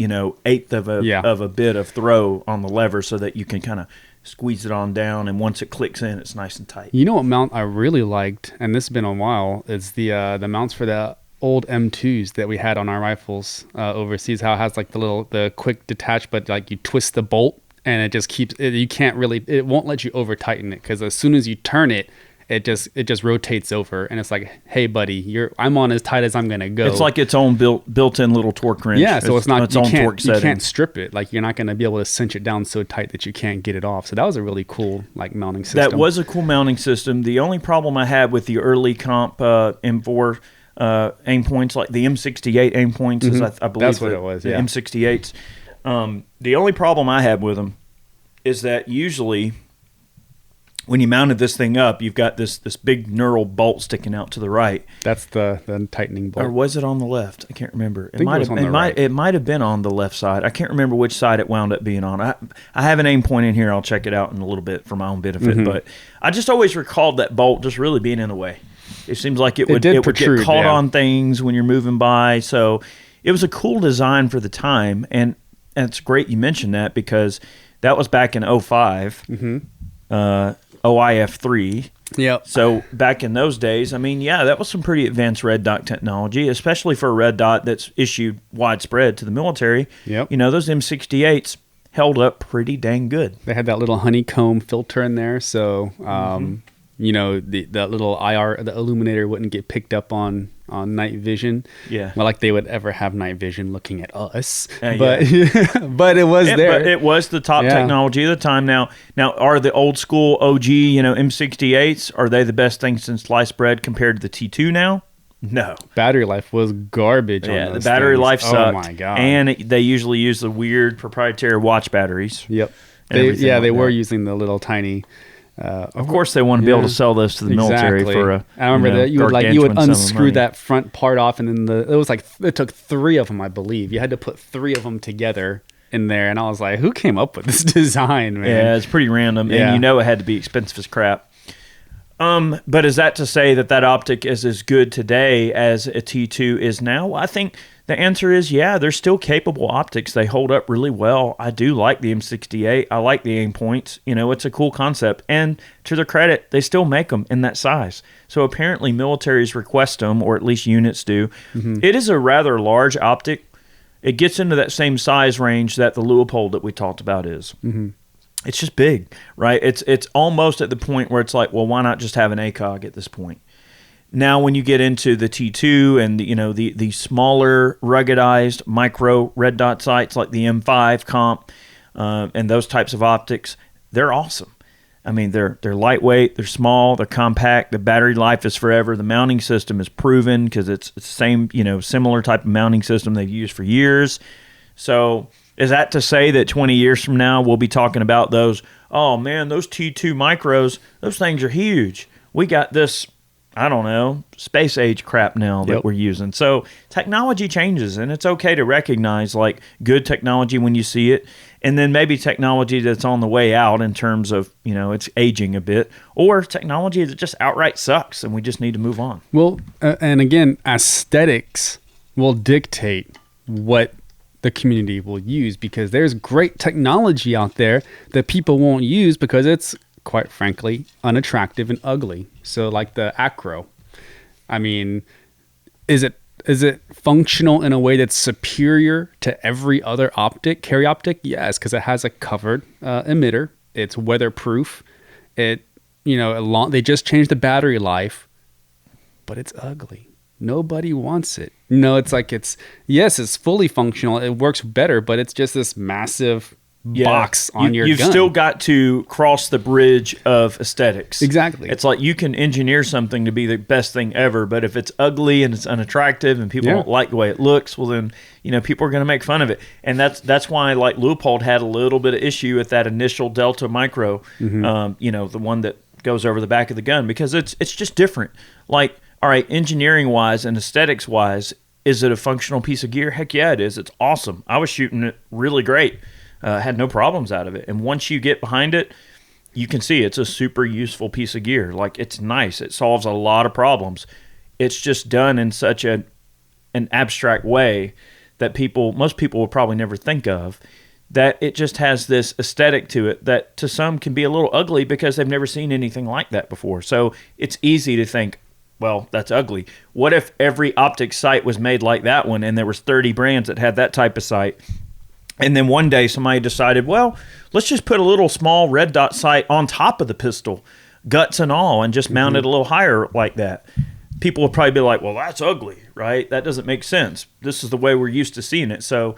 eighth of a bit of throw on the lever, so that you can kind of squeeze it on down, and once it clicks in, it's nice and tight. You know what mount I really liked, and this has been a while, is the mounts for the old M2s that we had on our rifles overseas. How it has like the quick detach, but like you twist the bolt and it just keeps it. You can't really, it won't let you over tighten it, because as soon as you turn it, it just rotates over, and it's like, hey buddy, I'm on as tight as I'm gonna go. It's like its own built-in little torque wrench. Yeah, so it's not its own torque setting. You can't strip it. Like, you're not gonna be able to cinch it down so tight that you can't get it off. So that was a really cool like mounting system. That was a cool mounting system. The only problem I had with the early comp M4 aim points, like the M68 aim points, is I believe that's what it was. Yeah, M68s. The only problem I had with them is that usually, when you mounted this thing up, you've got this big knurled bolt sticking out to the right. That's the tightening bolt. Or was it on the left? I can't remember. It might have been on the left side. I can't remember which side it wound up being on. I have an aim point in here. I'll check it out in a little bit for my own benefit. But I just always recalled that bolt just really being in the way. It seems like it would get caught on things when you're moving by. So it was a cool design for the time. And it's great you mentioned that, because that was back in 05. OIF3. Yep. So back in those days, I mean, yeah, that was some pretty advanced red dot technology, especially for a red dot that's issued widespread to the military. Yep. You know, those M68s held up pretty dang good. They had that little honeycomb filter in there, so you know, that little the illuminator wouldn't get picked up on night vision. Yeah. Well, like they would ever have night vision looking at us. But but it was there. But it was the top technology of the time. Now are the old school OG, M68s, are they the best thing since sliced bread compared to the T2 now? No. Battery life was garbage on those the battery things. life sucked. Oh my God. And they usually use the weird proprietary watch batteries. Yep. They were using the little tiny. Of course, they want to be able to sell this to the military for a. I remember that you would unscrew that front part off, and then it took 3 of them, I believe. You had to put 3 of them together in there, and I was like, who came up with this design, man? Yeah, it's pretty random, and it had to be expensive as crap. But is that to say that optic is as good today as a T2 is now? I think the answer is they're still capable optics. They hold up really well. I do like the M68. I like the aim points. It's a cool concept. And to their credit, they still make them in that size. So apparently militaries request them, or at least units do. It is a rather large optic. It gets into that same size range that the Leupold that we talked about is. It's just big, right? It's almost at the point where it's like, well, why not just have an ACOG at this point? Now, when you get into the T2 and the smaller, ruggedized micro red dot sights like the M5 comp and those types of optics, they're awesome. I mean, they're lightweight, they're small, they're compact. The battery life is forever. The mounting system is proven because it's the same, similar type of mounting system they've used for years. So is that to say that 20 years from now we'll be talking about those? Oh man, those T2 micros, those things are huge. We got this, I don't know, space age crap now that we're using. So technology changes, and it's okay to recognize like good technology when you see it, and then maybe technology that's on the way out in terms of, it's aging a bit, or technology that just outright sucks and we just need to move on. Well, and again, aesthetics will dictate what the community will use, because there's great technology out there that people won't use because it's, quite frankly, unattractive and ugly. So like the Acro, I mean, is it functional in a way that's superior to every other carry optic? Yes, because it has a covered emitter. It's weatherproof. They just changed the battery life, but it's ugly. Nobody wants it. It's fully functional. It works better, but it's just this massive box on your gun. You've still got to cross the bridge of aesthetics. Exactly. It's like you can engineer something to be the best thing ever, but if it's ugly and it's unattractive and people don't like the way it looks, well then, people are going to make fun of it. And that's why like Leupold had a little bit of issue with that initial Delta Micro, the one that goes over the back of the gun, because it's just different. Like, all right, engineering wise and aesthetics wise, is it a functional piece of gear? Heck yeah, it is. It's awesome. I was shooting it really great. Had no problems out of it. And once you get behind it, you can see it's a super useful piece of gear. Like, it's nice. It solves a lot of problems. It's just done in such an abstract way that most people will probably never think of, that it just has this aesthetic to it that to some can be a little ugly because they've never seen anything like that before. So it's easy to think, well, that's ugly. What if every optic sight was made like that one and there was 30 brands that had that type of sight? And then one day somebody decided, well, let's just put a little small red dot sight on top of the pistol, guts and all, and just mount it a little higher like that. People will probably be like, well, that's ugly, right? That doesn't make sense. This is the way we're used to seeing it. So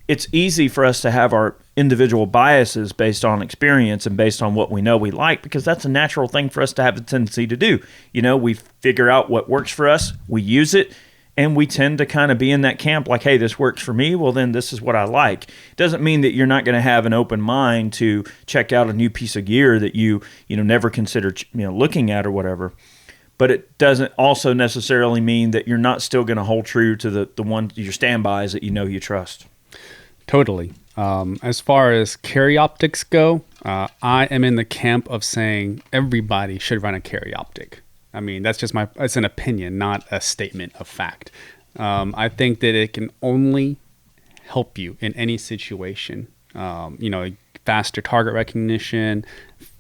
it's easy for us to have our individual biases based on experience and based on what we know we like, because that's a natural thing for us to have a tendency to do. You know, we figure out what works for us, we use it, and we tend to kind of be in that camp like, hey, this works for me, well, then this is what I like. It doesn't mean that you're not going to have an open mind to check out a new piece of gear that you never considered looking at or whatever. But it doesn't also necessarily mean that you're not still going to hold true to the one, your standbys that you trust. Totally. As far as carry optics go, I am in the camp of saying everybody should run a carry optic. I mean, that's it's an opinion, not a statement of fact. I think that it can only help you in any situation. Faster target recognition,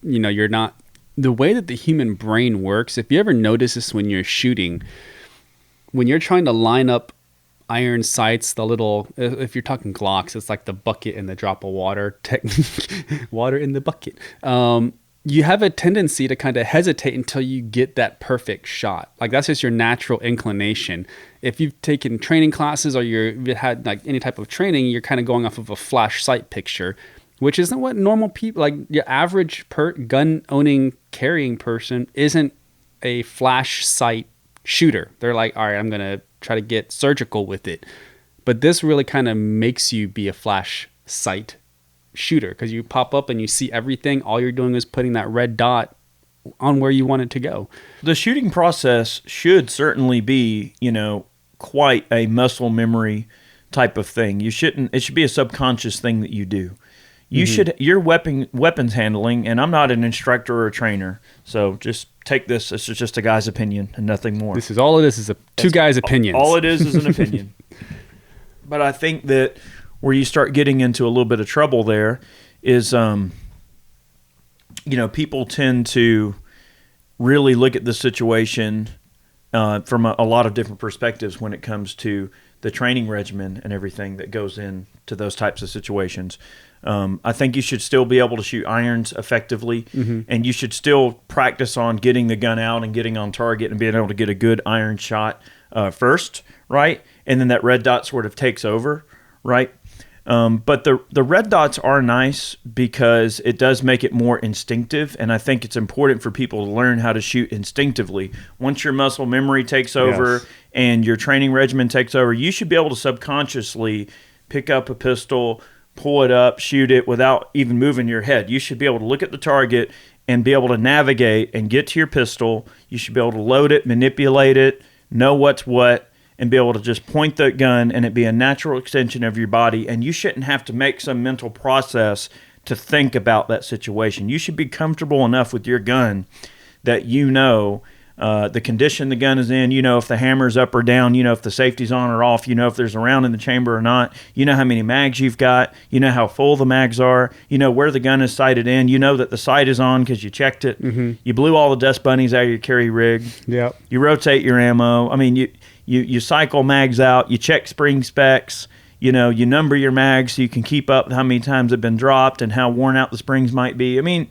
you're not, the way that the human brain works, if you ever notice this when you're shooting, when you're trying to line up iron sights, the little, if you're talking Glocks, it's like the bucket and the drop of water technique, water in the bucket. You have a tendency to kind of hesitate until you get that perfect shot. Like that's just your natural inclination. If you've taken training classes or you've had like any type of training, you're kind of going off of a flash sight picture, which isn't what normal people, like your average gun owning carrying person isn't a flash sight shooter. They're like, all right, I'm going to try to get surgical with it. But this really kind of makes you be a flash sight shooter because you pop up and you see everything. All you're doing is putting that red dot on where you want it to go. The shooting process should certainly be, quite a muscle memory type of thing. It should be a subconscious thing that you do. Your weapons handling, and I'm not an instructor or a trainer, so just take this as just a guy's opinion and nothing more. This is all it is two guys' opinions. All it is an opinion. But I think that where you start getting into a little bit of trouble there is, people tend to really look at the situation from a lot of different perspectives when it comes to the training regimen and everything that goes into those types of situations. I think you should still be able to shoot irons effectively, and you should still practice on getting the gun out and getting on target and being able to get a good iron shot first, right? And then that red dot sort of takes over, right? But the red dots are nice because it does make it more instinctive, and I think it's important for people to learn how to shoot instinctively. Once your muscle memory takes over and your training regimen takes over, you should be able to subconsciously pick up a pistol, pull it up, shoot it without even moving your head. You should be able to look at the target and be able to navigate and get to your pistol. You should be able to load it, manipulate it, know what's what, and be able to just point the gun and it be a natural extension of your body. And you shouldn't have to make some mental process to think about that situation. You should be comfortable enough with your gun that the condition the gun is in, if the hammer's up or down, if the safety's on or off, if there's a round in the chamber or not, how many mags you've got, how full the mags are, where the gun is sighted in, that the sight is on because you checked it. You blew all the dust bunnies out of your carry rig. Yep. You rotate your ammo. I mean, you cycle mags out, you check spring specs, you number your mags so you can keep up how many times they've been dropped and how worn out the springs might be. I mean,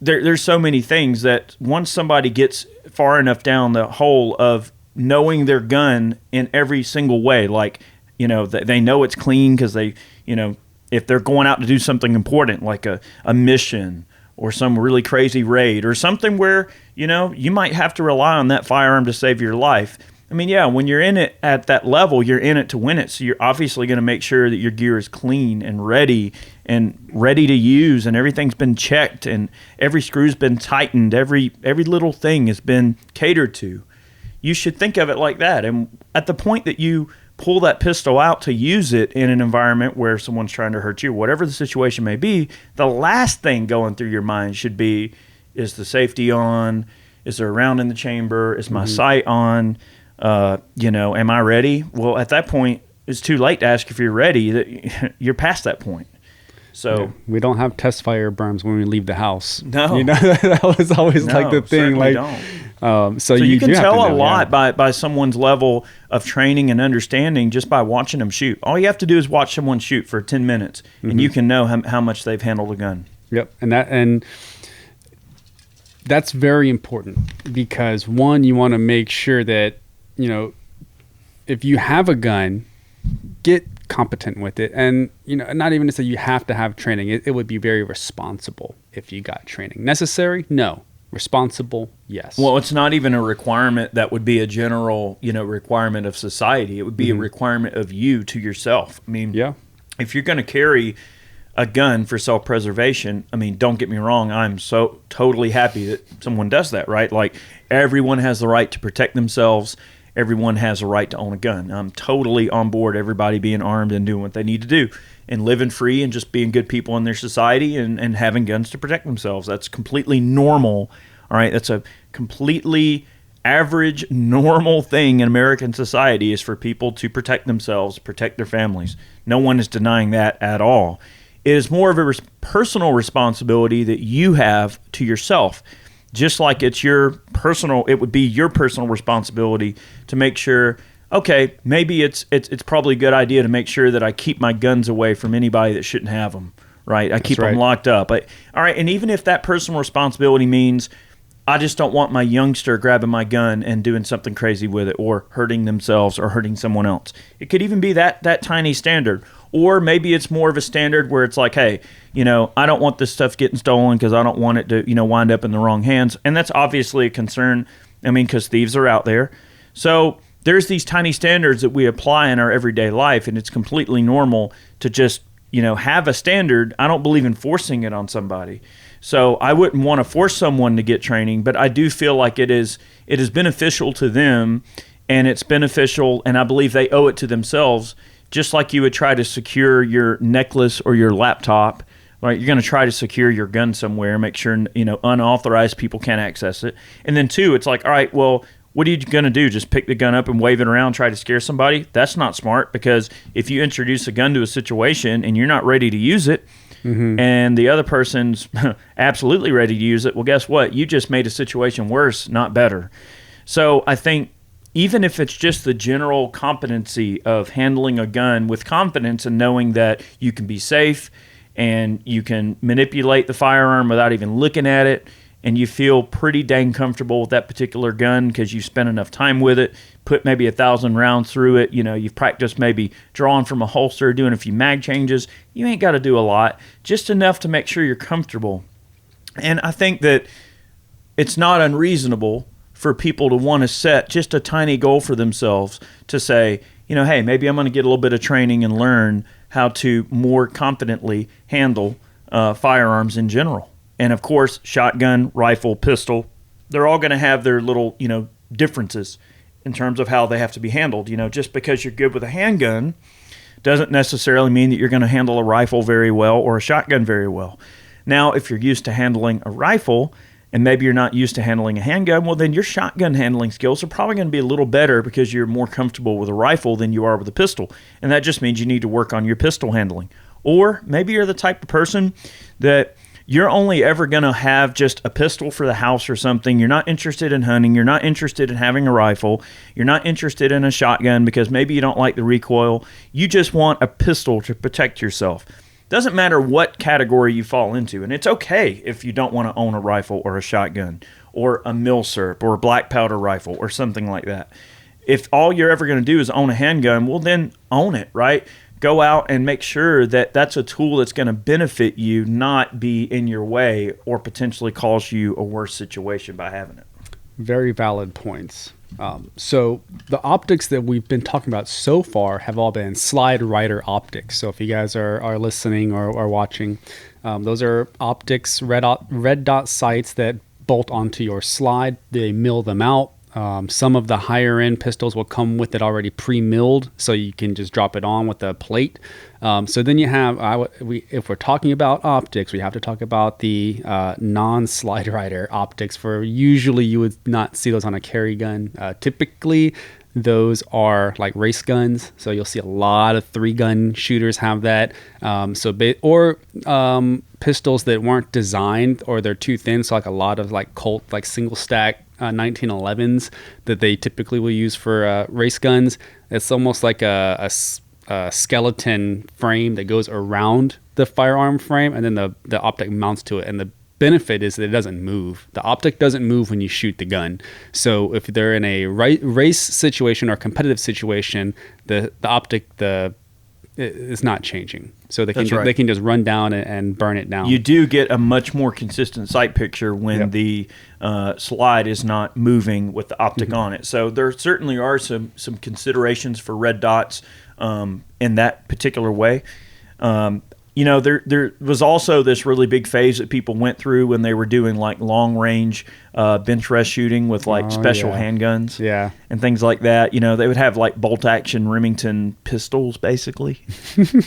there's so many things that once somebody gets far enough down the hole of knowing their gun in every single way, like, they know it's clean because they, if they're going out to do something important like a mission or some really crazy raid or something where, you might have to rely on that firearm to save your life. I mean, yeah, when you're in it at that level, you're in it to win it. So you're obviously going to make sure that your gear is clean and ready to use, and everything's been checked and every screw's been tightened. Every little thing has been catered to. You should think of it like that. And at the point that you pull that pistol out to use it in an environment where someone's trying to hurt you, whatever the situation may be, the last thing going through your mind should be, is the safety on? Is there a round in the chamber? Is my sight on? Am I ready? Well, at that point, it's too late to ask if you're ready. You're past that point. So we don't have test fire berms when we leave the house. No, that was always like the thing. Like, don't. So you can tell a lot by someone's level of training and understanding just by watching them shoot. All you have to do is watch someone shoot for 10 minutes, and you can know how much they've handled a gun. Yep, and that's very important because one, you want to make sure that if you have a gun, get competent with it, and not even to say you have to have training. It would be very responsible if you got training. Necessary? No. Responsible? Yes. Well, it's not even a requirement that would be a general requirement of society. It would be a requirement of you to yourself. I mean, if you're going to carry a gun for self-preservation, I mean, don't get me wrong, I'm so totally happy that someone does that, right? Like, everyone has the right to protect themselves. Everyone has a right to own a gun. I'm totally on board everybody being armed and doing what they need to do and living free and just being good people in their society and having guns to protect themselves. That's completely normal, all right? That's a completely average, normal thing in American society is for people to protect themselves, protect their families. No one is denying that at all. It is more of a personal responsibility that you have to yourself. Just like it would be your personal responsibility to make sure, okay, maybe it's probably a good idea to make sure that I keep my guns away from anybody that shouldn't have them, right? I keep them locked up. All right, and even if that personal responsibility means I just don't want my youngster grabbing my gun and doing something crazy with it or hurting themselves or hurting someone else. It could even be that tiny standard. Or maybe it's more of a standard where it's like, hey, I don't want this stuff getting stolen because I don't want it to, wind up in the wrong hands. And that's obviously a concern, because thieves are out there. So there's these tiny standards that we apply in our everyday life, and it's completely normal to just, have a standard. I don't believe in forcing it on somebody. So I wouldn't want to force someone to get training, but I do feel like it is beneficial to them, and it's beneficial, and I believe they owe it to themselves. Just like you would try to secure your necklace or your laptop, right? You're going to try to secure your gun somewhere, make sure unauthorized people can't access it. And then two, it's like, all right, well, what are you going to do? Just pick the gun up and wave it around, try to scare somebody? That's not smart, because if you introduce a gun to a situation and you're not ready to use it, and the other person's absolutely ready to use it, well, guess what? You just made a situation worse, not better. So I think even if it's just the general competency of handling a gun with confidence and knowing that you can be safe and you can manipulate the firearm without even looking at it, and you feel pretty dang comfortable with that particular gun because you spent enough time with it, put maybe 1,000 rounds through it, you've practiced maybe drawing from a holster, doing a few mag changes. You ain't got to do a lot, just enough to make sure you're comfortable. And I think that it's not unreasonable for people to want to set just a tiny goal for themselves to say, hey, maybe I'm going to get a little bit of training and learn how to more confidently handle firearms in general. And of course, shotgun, rifle, pistol, they're all going to have their little, differences in terms of how they have to be handled. Just because you're good with a handgun doesn't necessarily mean that you're going to handle a rifle very well or a shotgun very well. Now, if you're used to handling a rifle, and maybe you're not used to handling a handgun, well, then your shotgun handling skills are probably going to be a little better because you're more comfortable with a rifle than you are with a pistol. And that just means you need to work on your pistol handling. Or maybe you're the type of person that you're only ever going to have just a pistol for the house or something. You're not interested in hunting. You're not interested in having a rifle. You're not interested in a shotgun because maybe you don't like the recoil. You just want a pistol to protect yourself. Doesn't matter what category you fall into, and it's okay if you don't want to own a rifle or a shotgun or a milsurp or a black powder rifle or something like that. If all you're ever going to do is own a handgun, well, then own it, right? Go out and make sure that that's a tool that's going to benefit you, not be in your way or potentially cause you a worse situation by having it. Very valid points. So the optics that we've been talking about so far have all been slide rider optics. So if you guys are listening or watching, those are optics, red dot sights that bolt onto your slide. They mill them out. Some of the higher end pistols will come with it already pre-milled, so you can just drop it on with a plate. So then you have, if we're talking about optics, we have to talk about the non-slide rider optics. For usually you would not see those on a carry gun. Typically, those are like race guns. So you'll see a lot of 3-gun shooters have that. Pistols that weren't designed, or they're too thin. So like a lot of like Colt, like single stack 1911s that they typically will use for race guns. It's almost like a skeleton frame that goes around the firearm frame, and then the optic mounts to it. And the benefit is that it doesn't move. The optic doesn't move when you shoot the gun. So if they're in a race situation or competitive situation, the optic is not changing. So they can just run down and burn it down. You do get a much more consistent sight picture when the slide is not moving with the optic on it. So there certainly are some considerations for red dots in that particular way. There was also this really big phase that people went through when they were doing like long range bench rest shooting with like special handguns and things like that. They would have like bolt action Remington pistols basically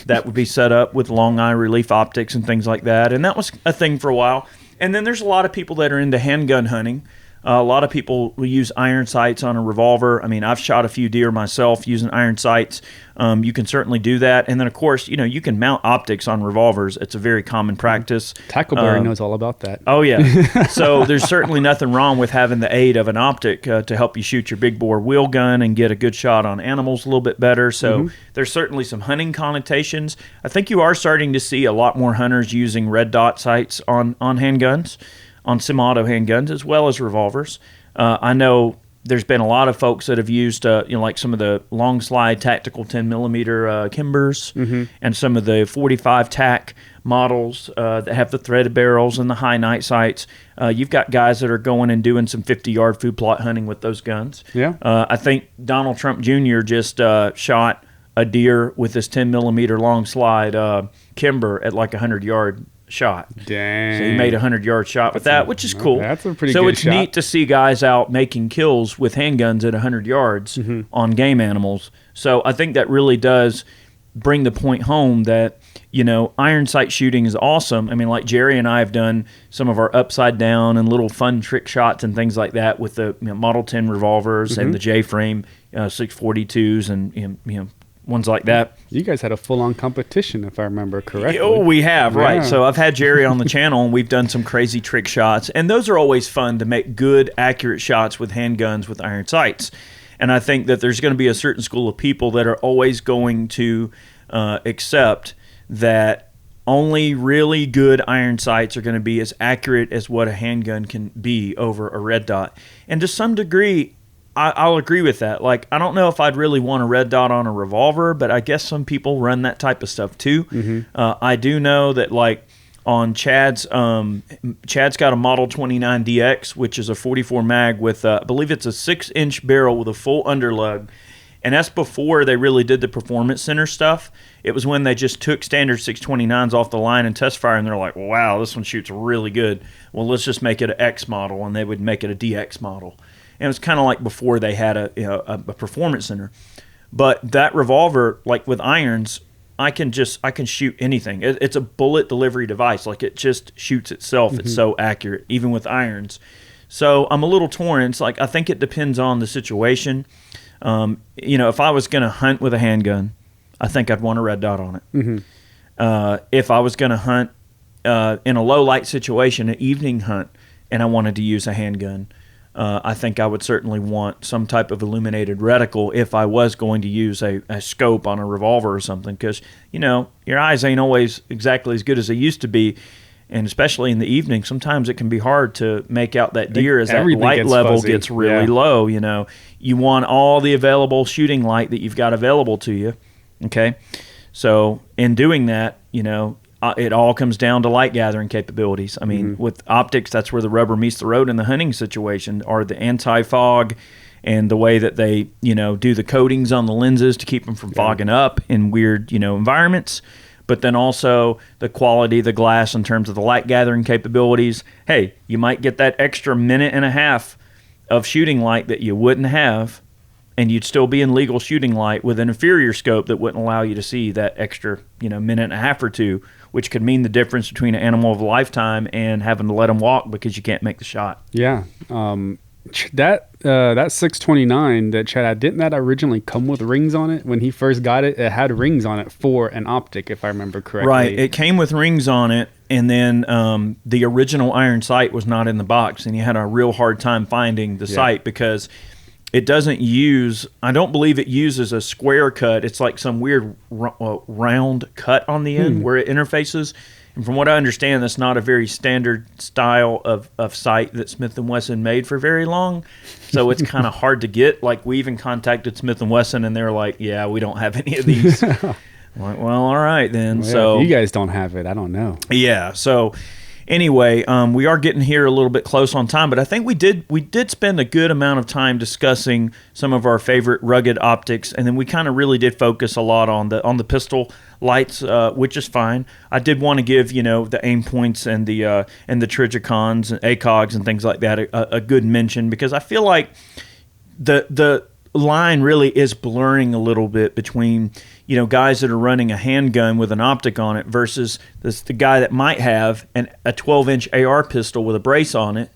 that would be set up with long eye relief optics and things like that. And that was a thing for a while. And then there's a lot of people that are into handgun hunting. A lot of people will use iron sights on a revolver. I mean, I've shot a few deer myself using iron sights. You can certainly do that. And then, of course, you can mount optics on revolvers. It's a very common practice. Tackleberry knows all about that. Oh, yeah. So there's certainly nothing wrong with having the aid of an optic to help you shoot your big bore wheel gun and get a good shot on animals a little bit better. So there's certainly some hunting connotations. I think you are starting to see a lot more hunters using red dot sights on handguns, on semi-auto handguns, as well as revolvers. I know there's been a lot of folks that have used, like some of the long slide tactical 10 millimeter Kimbers and some of the 45 tack models that have the threaded barrels and the high night sights. You've got guys that are going and doing some 50-yard food plot hunting with those guns. Yeah. I think Donald Trump Jr. just shot a deer with this 10 millimeter long slide Kimber at like 100-yard shot. Dang. So he made a 100-yard shot with that, which is cool. That's a pretty good shot. So it's neat to see guys out making kills with handguns at 100 yards on game animals. So I think that really does bring the point home that, iron sight shooting is awesome. I mean, like Jerry and I have done some of our upside down and little fun trick shots and things like that with the Model 10 revolvers and the J-frame 642s and, ones like that. You guys had a full-on competition, if I remember correctly. Oh, we have, right. So I've had Jerry on the channel, and we've done some crazy trick shots. And those are always fun to make good, accurate shots with handguns with iron sights. And I think that there's going to be a certain school of people that are always going to accept that only really good iron sights are going to be as accurate as what a handgun can be over a red dot. And to some degree, I'll agree with that. Like, I don't know if I'd really want a red dot on a revolver, but I guess some people run that type of stuff too. I do know that, like, on Chad's got a Model 29 DX, which is a 44 mag with, I believe it's a 6-inch barrel with a full underlug. And that's before they really did the Performance Center stuff. It was when they just took standard 629s off the line and test fire, and they're like, wow, this one shoots really good. Well, let's just make it an X model, and they would make it a DX model. And it was kind of like before they had a Performance Center. But that revolver, like with irons, I can shoot anything. It's a bullet delivery device. Like, it just shoots itself. It's so accurate, even with irons. So I'm a little torn. It's like, I think it depends on the situation. If I was going to hunt with a handgun, I think I'd want a red dot on it. If I was going to hunt in a low light situation, an evening hunt, and I wanted to use a handgun, I think I would certainly want some type of illuminated reticle if I was going to use a scope on a revolver or something, because, your eyes ain't always exactly as good as they used to be, and especially in the evening, sometimes it can be hard to make out that deer as that light level gets really low. You want all the available shooting light that you've got available to you, okay? So in doing that, it all comes down to light gathering capabilities. I mean, with optics, that's where the rubber meets the road in the hunting situation, are the anti-fog and the way that they, do the coatings on the lenses to keep them from fogging up in weird, environments. But then also the quality of the glass in terms of the light gathering capabilities. Hey, you might get that extra minute and a half of shooting light that you wouldn't have, and you'd still be in legal shooting light with an inferior scope that wouldn't allow you to see that extra, minute and a half or two, which could mean the difference between an animal of a lifetime and having to let them walk because you can't make the shot. Yeah. that 629 that Chad had, didn't that originally come with rings on it? When he first got it, it had rings on it for an Optic, if I remember correctly. Right. It came with rings on it, and then the original iron sight was not in the box, and you had a real hard time finding the sight because it doesn't use, I don't believe it uses a square cut. It's like some weird round cut on the end where it interfaces. And from what I understand, that's not a very standard style of sight that Smith & Wesson made for very long. So it's kind of hard to get. Like, we even contacted Smith & Wesson, and they're like, yeah, we don't have any of these. I'm like, well, all right then. Well, so if you guys don't have it, I don't know. Yeah. So anyway, we are getting here a little bit close on time, but I think we did spend a good amount of time discussing some of our favorite rugged optics, and then we kind of really did focus a lot on the pistol lights, which is fine. I did want to give the aim points and the Trigicons and ACOGs and things like that a good mention, because I feel like the line really is blurring a little bit between guys that are running a handgun with an optic on it versus the guy that might have a 12-inch AR pistol with a brace on it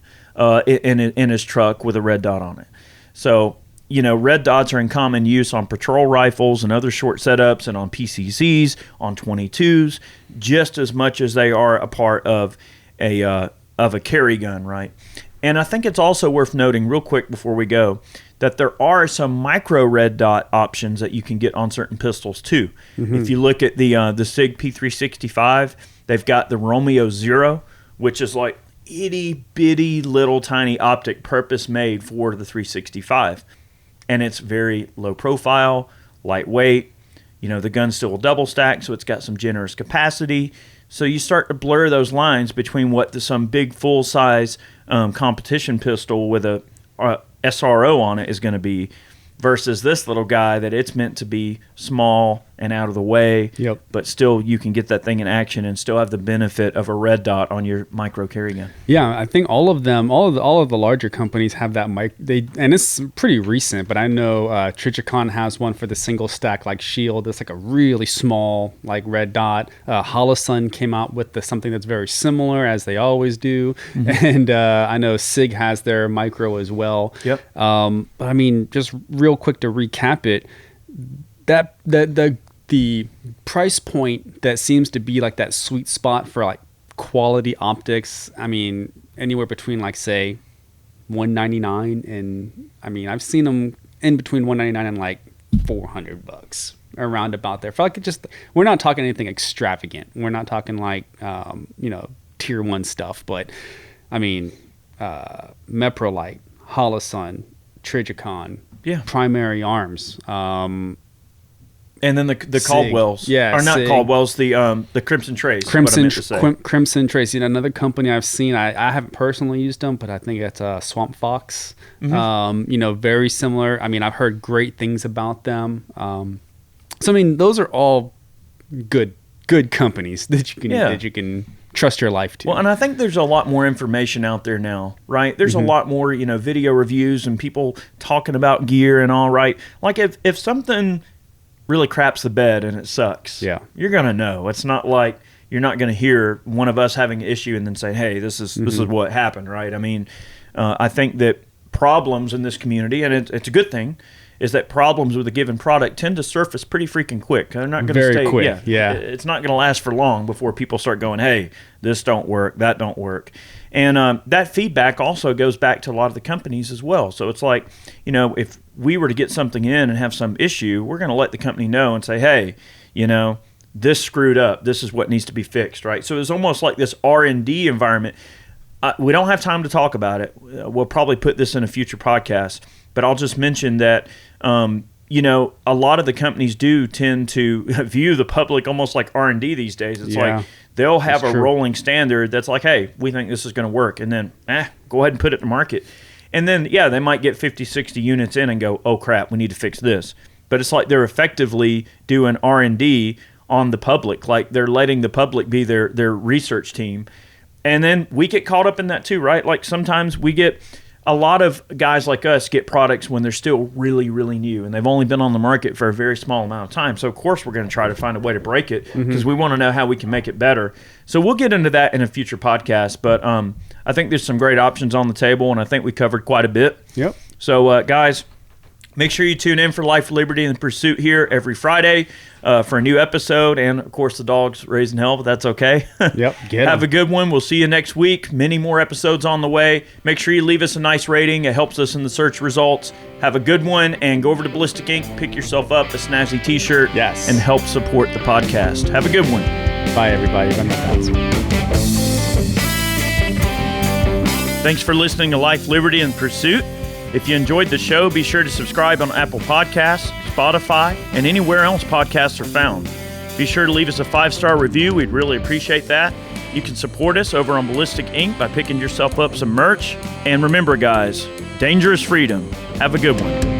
in his truck with a red dot on it. So red dots are in common use on patrol rifles and other short setups, and on PCCs, on 22s, just as much as they are a part of a carry gun, right? And I think it's also worth noting real quick before we go that there are some micro red dot options that you can get on certain pistols too. Mm-hmm. If you look at the SIG P365, they've got the Romeo Zero, which is like itty bitty little tiny optic purpose made for the 365. And it's very low profile, lightweight. The gun's still a double stack, so it's got some generous capacity. So you start to blur those lines between what some big full size competition pistol with a SRO on it is going to be versus this little guy that it's meant to be small and out of the way, but still you can get that thing in action and still have the benefit of a red dot on your micro carry gun. Yeah, I think all of the larger companies have that and it's pretty recent, but I know Trigicon has one for the single stack like shield. It's like a really small like red dot. Holosun came out with something that's very similar, as they always do, and I know SIG has their micro as well. Yep. But I mean, just real quick to recap it, that the price point that seems to be like that sweet spot for like quality optics, I mean, anywhere between like say $199 and I mean I've seen them in between $199 and like $400 around about there. For like we're not talking anything extravagant. We're not talking like tier 1 stuff, but I mean Meprolite, Holosun, Trigicon, Primary Arms, and then the Caldwells, or not SIG. Caldwells, the Crimson Trace. Crimson Trace. Another company I've seen. I haven't personally used them, but I think it's Swamp Fox. Mm-hmm. Very similar. I mean, I've heard great things about them. So I mean, those are all good companies that you can trust your life to. Well, and I think there's a lot more information out there now, right? There's a lot more, video reviews and people talking about gear and all, right? Like if something really craps the bed and it sucks, you're going to know. It's not like you're not going to hear one of us having an issue and then say, hey, this is what happened, right? I mean, I think that problems in this community, and it's a good thing, is that problems with a given product tend to surface pretty freaking quick. They're not going to stay quick. Yeah. It's not going to last for long before people start going, hey, this don't work, that don't work. And that feedback also goes back to a lot of the companies as well. So it's like, if we were to get something in and have some issue, we're going to let the company know and say, hey, this screwed up. This is what needs to be fixed, right? So it's almost like this R&D environment. We don't have time to talk about it. We'll probably put this in a future podcast. But I'll just mention that, a lot of the companies do tend to view the public almost like R&D these days. It's like they'll have a rolling standard that's like, hey, we think this is going to work. And then, go ahead and put it to market. And then, they might get 50, 60 units in and go, oh, crap, we need to fix this. But it's like they're effectively doing R&D on the public. Like they're letting the public be their research team. And then we get caught up in that too, right? Like sometimes a lot of guys like us get products when they're still really, really new and they've only been on the market for a very small amount of time. So, of course, we're going to try to find a way to break it because we want to know how we can make it better. So we'll get into that in a future podcast. But I think there's some great options on the table, and I think we covered quite a bit. Yep. So, guys, make sure you tune in for Life, Liberty, and Pursuit here every Friday for a new episode. And, of course, the dog's raising hell, but that's okay. Yep. Have a good one. We'll see you next week. Many more episodes on the way. Make sure you leave us a nice rating. It helps us in the search results. Have a good one, and go over to Ballistic Ink, pick yourself up a snazzy t-shirt, Yes. and help support the podcast. Have a good one. Bye, everybody. Run the fast. Thanks for listening to Life, Liberty, and Pursuit. If you enjoyed the show, be sure to subscribe on Apple Podcasts, Spotify, and anywhere else podcasts are found. Be sure to leave us a 5-star review. We'd really appreciate that. You can support us over on Ballistic Ink by picking yourself up some merch. And remember, guys, dangerous freedom. Have a good one.